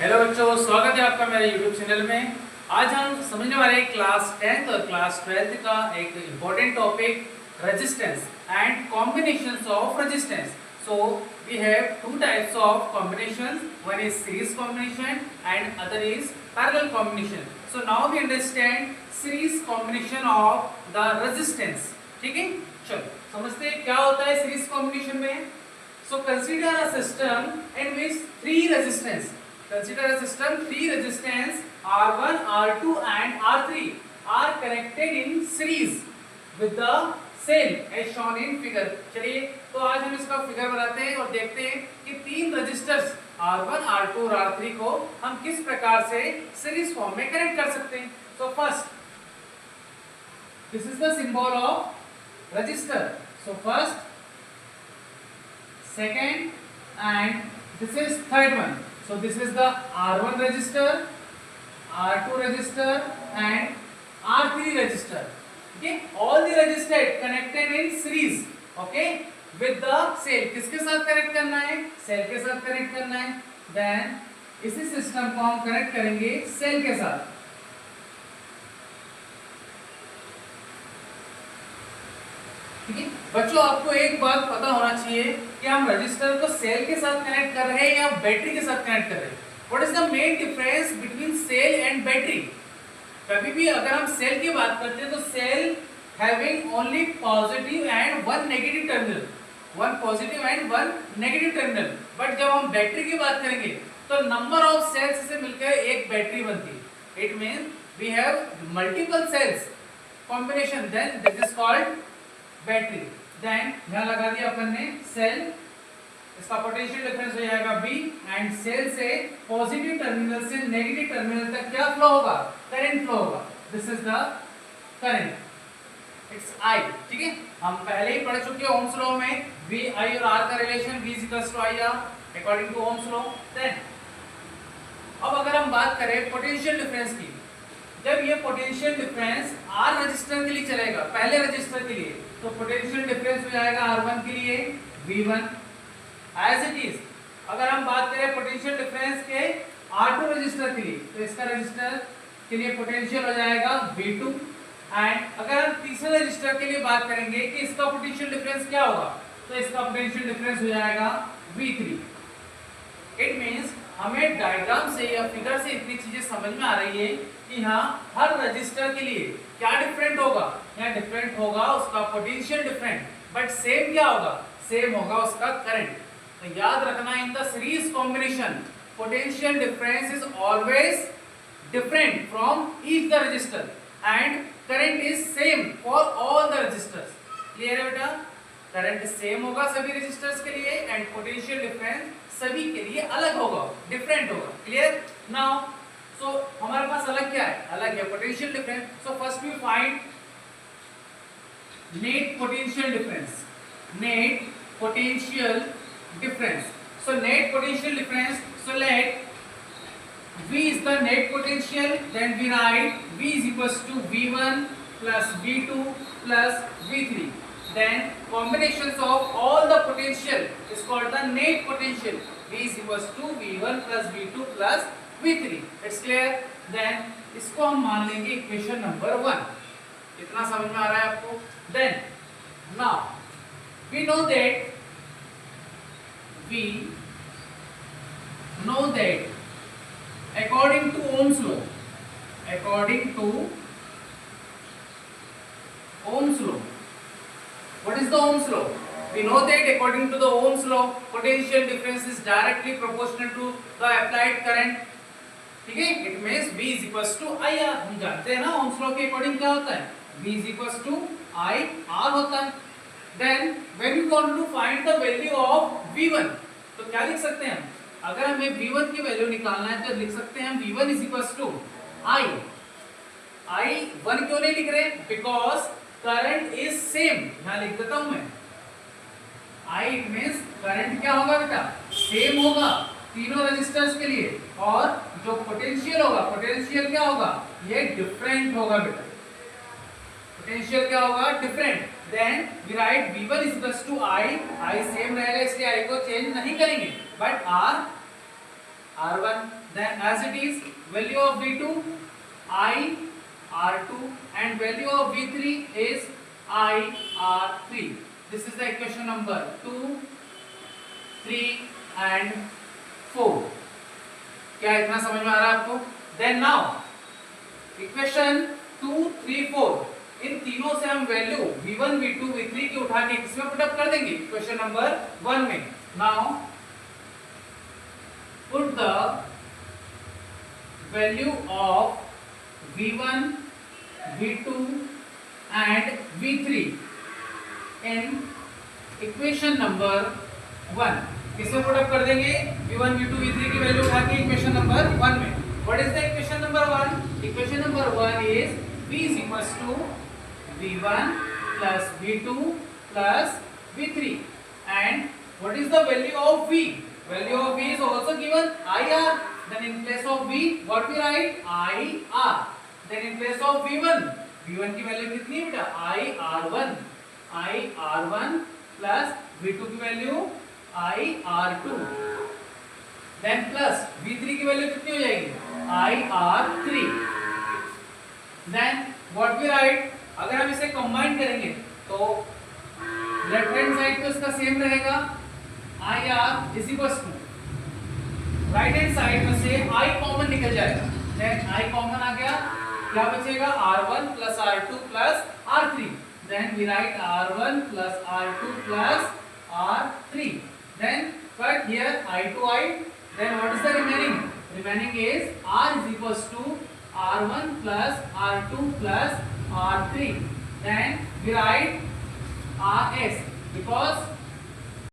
Hello बच्चों, स्वागत है आपका मेरे YouTube चैनल में। आज हम समझने वाले हैं क्लास 10th और क्लास 12th का एक important topic resistance and combinations of resistance. So we have two types of combinations, one is series combination and other is parallel combination. So now we understand series combination of the resistance. ठीक है, चलो समझते हैं क्या होता है series combination में। So consider a system in which three resistance. Consider a system three resistance R1, R2 and R3 are connected in series with the cell as shown in figure. चलिए तो आज हम इसका फिगर बनाते हैं और देखते हैं कि तीन रजिस्टर्स R1, R2 और R3 को हम किस प्रकार से सीरीज फॉर्म में कनेक्ट कर सकते हैं। So first, this is the symbol of resistor. So first, second and this is third one. So this is the R1 resistor, R2 resistor and R3 resistor. Okay, all the resistors connected in series. Okay, with the cell. किसके साथ connect करना है? Cell के साथ connect करना है। Then इसी system को हम कनेक्ट करेंगे सेल के साथ। ठीक है बच्चों, आपको एक बात पता होना चाहिए कि हम रजिस्टर को सेल के साथ कनेक्ट कर रहे हैं या बैटरी के साथ कनेक्ट कर रहे हैं। What is the main difference between cell and battery? कभी भी अगर हम सेल की बात करते हैं तो cell having only positive and one negative terminal, one positive and one negative terminal. But जब हम बैटरी की बात करेंगे तो नंबर ऑफ सेल्स से मिलकर एक बैटरी बनती है। It means we have multiple cells combination, then this is called battery. Then यहां लगा दिया अपन ने सेल, इसका पोटेंशियल डिफरेंस हो जाएगा B एंड सेल से पॉजिटिव टर्मिनल से नेगेटिव टर्मिनल तक क्या फ्लो होगा? करंट फ्लो होगा। This is the current, it's I। ठीक है, हम पहले ही पढ़ चुके हैं ओम्स लॉ में V I और R का relation V IR according to Ohm's law. Then अब अगर हम बात करें पोटेंशियल डिफरेंस की, जब ये पोटेंशियल डिफरेंस R रजिस्टर के लिए चलेगा, पहले रजिस्टर के लिए, तो पोटेंशियल डिफरेंस हो जाएगा R1 के लिए V1 एज इट इज। अगर हम बात करें पोटेंशियल डिफरेंस के R2 रजिस्टर के लिए, तो इसका रजिस्टर के लिए पोटेंशियल हो जाएगा V2। एंड अगर हम तीसरे रजिस्टर के लिए बात करेंगे कि इसका पोटेंशियल डिफरेंस क्या होगा, तो इसका पोटेंशियल डिफरेंस हो जाएगा V3। इट मींस हमें डायग्राम से या फिगर से इतनी चीजें समझ में आ रही है कि हाँ, हर रजिस्टर के लिए क्या डिफरेंट होगा? यहाँ डिफरेंट होगा उसका पोटेंशियल डिफरेंट, बट सेम क्या होगा? सेम होगा उसका करंट। तो याद रखना, in the series combination potential difference is always different from each the register and current is same for all the registers. Clear है बेटा? करंट सेम होगा सभी रजिस्टर्स के लिए एंड पोटेंशियल डिफरेंस सभी के लिए अलग होगा, डिफरेंट होगा। क्लियर? नाउ सो हमारे पास अलग क्या है? अलग है potential difference. So first we find net potential difference. Net potential difference. So net potential difference, so let V is the net potential, then we write V is equals to V1 plus V2 plus V3. Then combinations of all the potential is called the net potential. V is equals to V1 plus V2 plus V3. It's clear? Then इसको हम मान लेंगे equation number 1। इतना समझ में आ रहा है आपको? Then now we know that according to Ohm's law, what is the Ohm's law? We know that according to the Ohm's law, potential difference is directly proportional to the applied current. ठीक है, it means V is equals to IR। हम जानते हैं ना Ohm's law के according क्या होता है? V is equals to IR होता है। Then when you want to find the value of V1, तो क्या लिख सकते हैं हम? अगर हमें V1 की वैल्यू निकालना है तो लिख सकते हैं हम V1 is equals to I। I1 क्यों नहीं लिख रहे? Because current is same। यहाँ लिख देता हूं मैं I, it means current क्या होगा बेटा? सेम होगा तीनों रेजिस्टर्स के लिए, और जो पोटेंशियल होगा, पोटेंशियल क्या होगा? ये डिफरेंट होगा बेटा। पोटेंशियल क्या होगा? Different. Then we write V1 is equals to I same रहेगा इसलिए I को चेंज नहीं करेंगे, but R R1. Then as it is, value of V2 I R2 and value of V3 is I R3. This is the equation number 2, 3 and 4. क्या इतना समझ में आ रहा है आपको? Then now इक्वेशन 2, 3, 4 इन तीनों से हम वैल्यू V1, V2, V3 की उठा के किसमें पुटअप कर देंगे? इक्वेशन नंबर 1 में. Now put the value of V1, V2 and V3 in equation number 1. किसे पुटअप कर देंगे? V1, V2, V3 की वैल्यू उठा के इक्वेशन नंबर 1 में. What is the equation number 1? Equation number 1 is V is equals to V1 plus V2 plus V3. And what is the value of V? Value of V is also given IR. Then in place of V, what we write? IR. Then in place of V1, V1 की value कितनी है बेटा? IR1. IR1 plus V2 की value IR2. Then plus V3 की value कितनी हो जाएगी? IR3. Then what we write? अगर हम इसे कंबाइन करेंगे तो लेफ्ट हैंड साइड तो इसका सेम रहेगा IR is equal to right hand side में से I कॉमन निकल जाएगा. देन I कॉमन आ गया, क्या बचेगा? R1 plus R2 plus R3. Then we write R1 plus R2 plus R3. Then cut here I to I. Then what is the remaining? Remaining is R is equals to R1 plus R2 plus R3. Then we write RS because